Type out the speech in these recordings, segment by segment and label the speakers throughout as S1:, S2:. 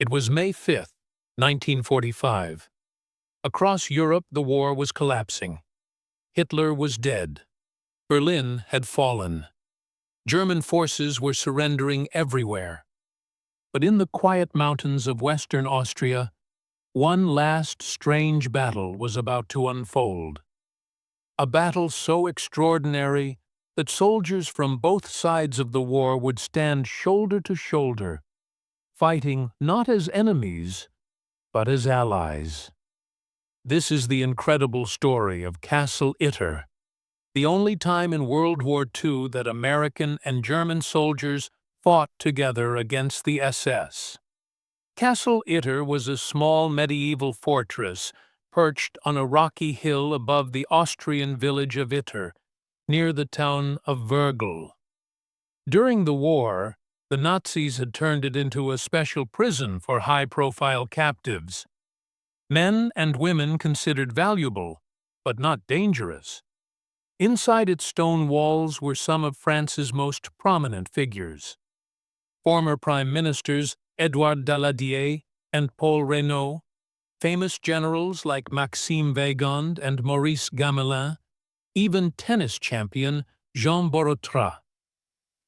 S1: It was May 5, 1945. Across Europe, the war was collapsing. Hitler was dead. Berlin had fallen. German forces were surrendering everywhere. But in the quiet mountains of western Austria, one last strange battle was about to unfold. A battle so extraordinary that soldiers from both sides of the war would stand shoulder to shoulder, fighting not as enemies, but as allies. This is the incredible story of Castle Itter, the only time in World War II that American and German soldiers fought together against the SS. Castle Itter was a small medieval fortress perched on a rocky hill above the Austrian village of Itter, near the town of Wergl. During the war, the Nazis had turned it into a special prison for high-profile captives. Men and women considered valuable, but not dangerous. Inside its stone walls were some of France's most prominent figures. Former Prime Ministers Édouard Daladier and Paul Reynaud, famous generals like Maxime Weygand and Maurice Gamelin, even tennis champion Jean Borotra.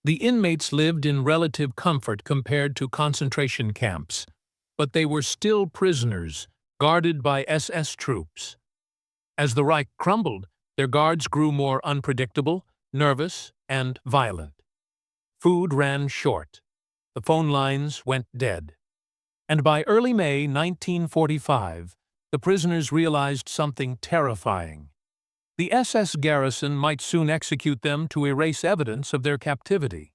S1: The inmates lived in relative comfort compared to concentration camps, but they were still prisoners, guarded by SS troops. As the Reich crumbled, their guards grew more unpredictable, nervous, and violent. Food ran short. The phone lines went dead. And by early May 1945, the prisoners realized something terrifying. The SS garrison might soon execute them to erase evidence of their captivity.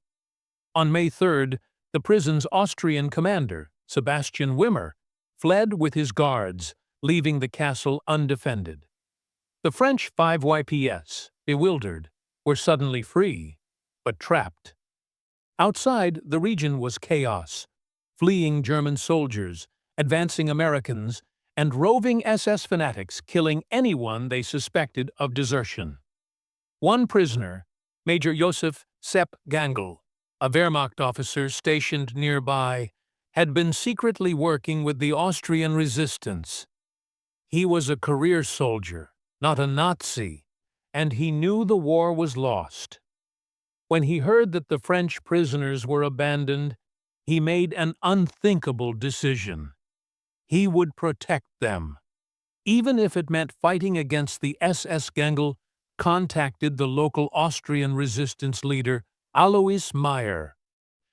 S1: On May 3rd, the prison's Austrian commander, Sebastian Wimmer, fled with his guards, leaving the castle undefended. The French 5YPS, bewildered, were suddenly free, but trapped. Outside, the region was chaos. Fleeing German soldiers, advancing Americans, and roving SS fanatics killing anyone they suspected of desertion. One prisoner, Major Josef Gangl, a Wehrmacht officer stationed nearby, had been secretly working with the Austrian resistance. He was a career soldier, not a Nazi, and he knew the war was lost. When he heard that the French prisoners were abandoned, he made an unthinkable decision. He would protect them. Even if it meant fighting against the SS, Gangl contacted the local Austrian resistance leader, Alois Meyer,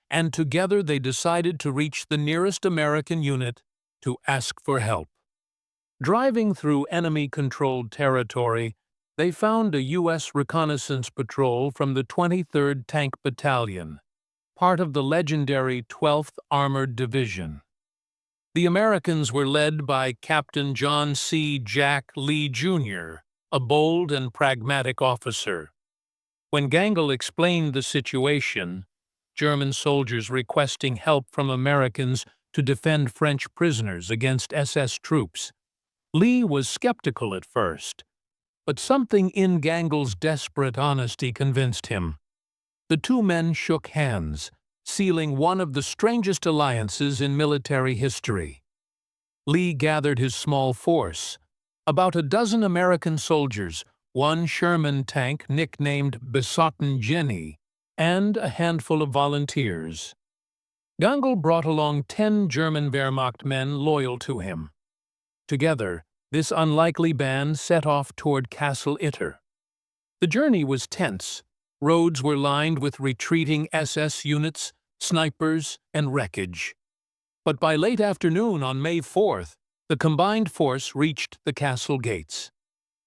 S1: and together they decided to reach the nearest American unit to ask for help. Driving through enemy-controlled territory, they found a U.S. reconnaissance patrol from the 23rd Tank Battalion, part of the legendary 12th Armored Division. The Americans were led by Captain John C. Jack Lee, Jr., a bold and pragmatic officer. When Gangl explained the situation, German soldiers requesting help from Americans to defend French prisoners against SS troops, Lee was skeptical at first, but something in Gangl's desperate honesty convinced him. The two men shook hands, sealing one of the strangest alliances in military history. Lee gathered his small force, about a dozen American soldiers, one Sherman tank nicknamed Besotten Jenny, and a handful of volunteers. Gangl brought along 10 German Wehrmacht men loyal to him. Together, this unlikely band set off toward Castle Itter. The journey was tense. Roads were lined with retreating SS units, snipers, and wreckage. But by late afternoon on May 4th, the combined force reached the castle gates.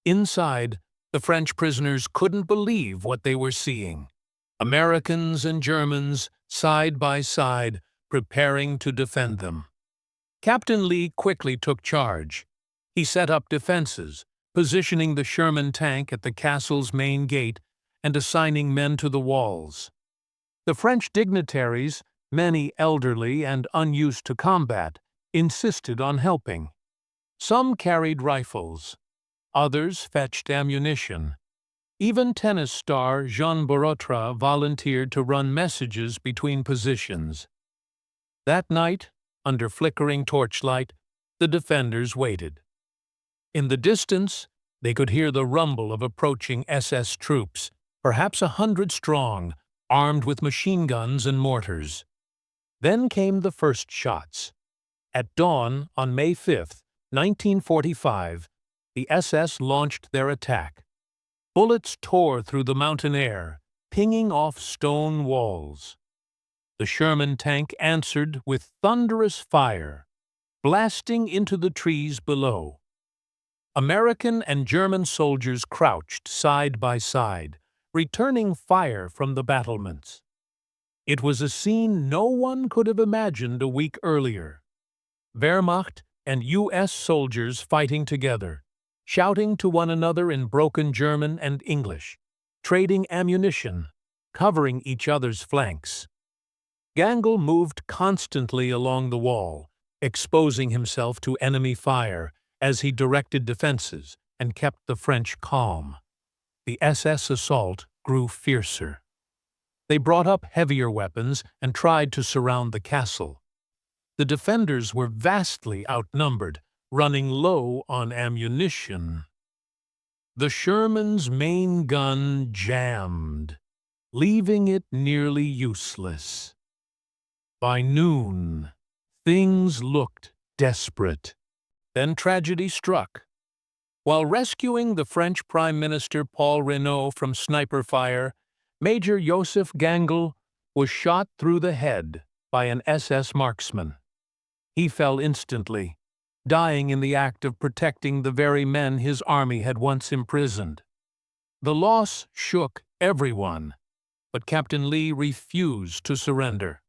S1: Inside, the French prisoners couldn't believe what they were seeing. Americans and Germans, side by side, preparing to defend them. Captain Lee quickly took charge. He set up defenses, positioning the Sherman tank at the castle's main gate and assigning men to the walls. The French dignitaries, many elderly and unused to combat, insisted on helping. Some carried rifles. Others fetched ammunition. Even tennis star Jean Borotra volunteered to run messages between positions. That night, Under flickering torchlight, the defenders waited. In the distance, they could hear the rumble of approaching SS troops, perhaps 100 strong, armed with machine guns and mortars. Then came the first shots. At dawn on May 5, 1945, the SS launched their attack. Bullets tore through the mountain air, pinging off stone walls. The Sherman tank answered with thunderous fire, blasting into the trees below. American and German soldiers crouched side by side, returning fire from the battlements. It was a scene no one could have imagined a week earlier. Wehrmacht and U.S. soldiers fighting together, shouting to one another in broken German and English, trading ammunition, covering each other's flanks. Gangl moved constantly along the wall, exposing himself to enemy fire as he directed defenses and kept the French calm. The SS assault grew fiercer. They brought up heavier weapons and tried to surround the castle. The defenders were vastly outnumbered, running low on ammunition. The Sherman's main gun jammed, leaving it nearly useless. By noon, things looked desperate. Then tragedy struck. While rescuing the French Prime Minister Paul Reynaud from sniper fire, Major Josef Gangl was shot through the head by an SS marksman. He fell instantly, dying in the act of protecting the very men his army had once imprisoned. The loss shook everyone, but Captain Lee refused to surrender.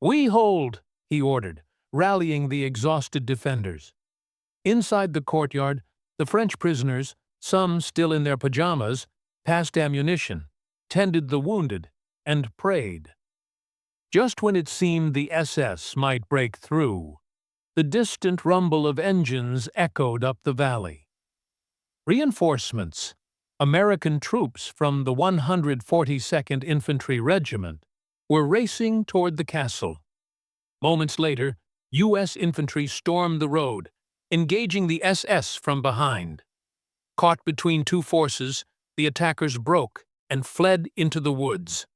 S1: "We hold," he ordered, rallying the exhausted defenders. Inside the courtyard, the French prisoners, some still in their pajamas, passed ammunition, tended the wounded, and prayed. Just when it seemed the SS might break through, the distant rumble of engines echoed up the valley. Reinforcements, American troops from the 142nd Infantry Regiment, were racing toward the castle. Moments later, U.S. infantry stormed the road, engaging the SS from behind. Caught between two forces, the attackers broke and fled into the woods.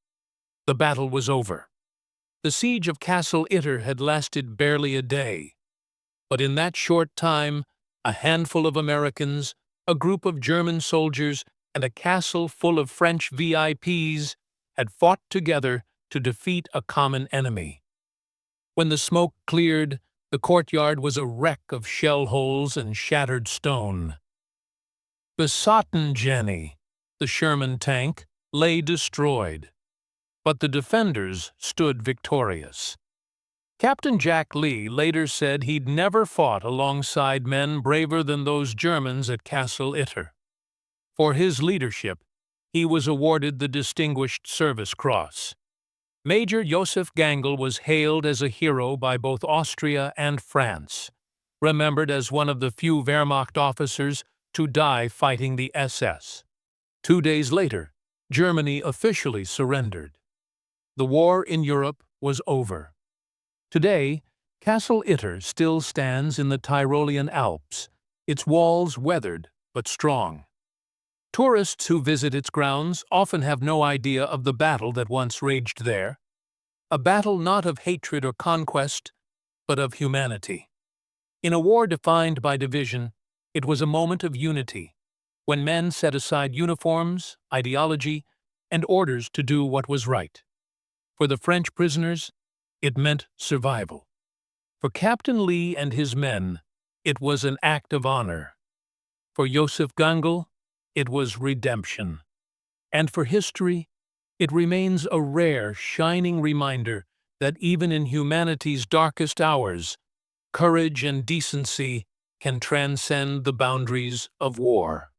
S1: The battle was over. The siege of Castle Itter had lasted barely a day. But in that short time, a handful of Americans, a group of German soldiers, and a castle full of French VIPs had fought together to defeat a common enemy. When the smoke cleared, the courtyard was a wreck of shell holes and shattered stone. Besotten Jenny, the Sherman tank, lay destroyed, but the defenders stood victorious. Captain Jack Lee later said he'd never fought alongside men braver than those Germans at Castle Itter. For his leadership, he was awarded the Distinguished Service Cross. Major Josef Gangl was hailed as a hero by both Austria and France, remembered as one of the few Wehrmacht officers to die fighting the SS. 2 days later, Germany officially surrendered. The war in Europe was over. Today, Castle Itter still stands in the Tyrolean Alps, its walls weathered but strong. Tourists who visit its grounds often have no idea of the battle that once raged there. A battle not of hatred or conquest, but of humanity. In a war defined by division, it was a moment of unity, when men set aside uniforms, ideology, and orders to do what was right. For the French prisoners, it meant survival. For Captain Lee and his men, it was an act of honor. For Josef Gangl, it was redemption. And for history, it remains a rare, shining reminder that even in humanity's darkest hours, courage and decency can transcend the boundaries of war.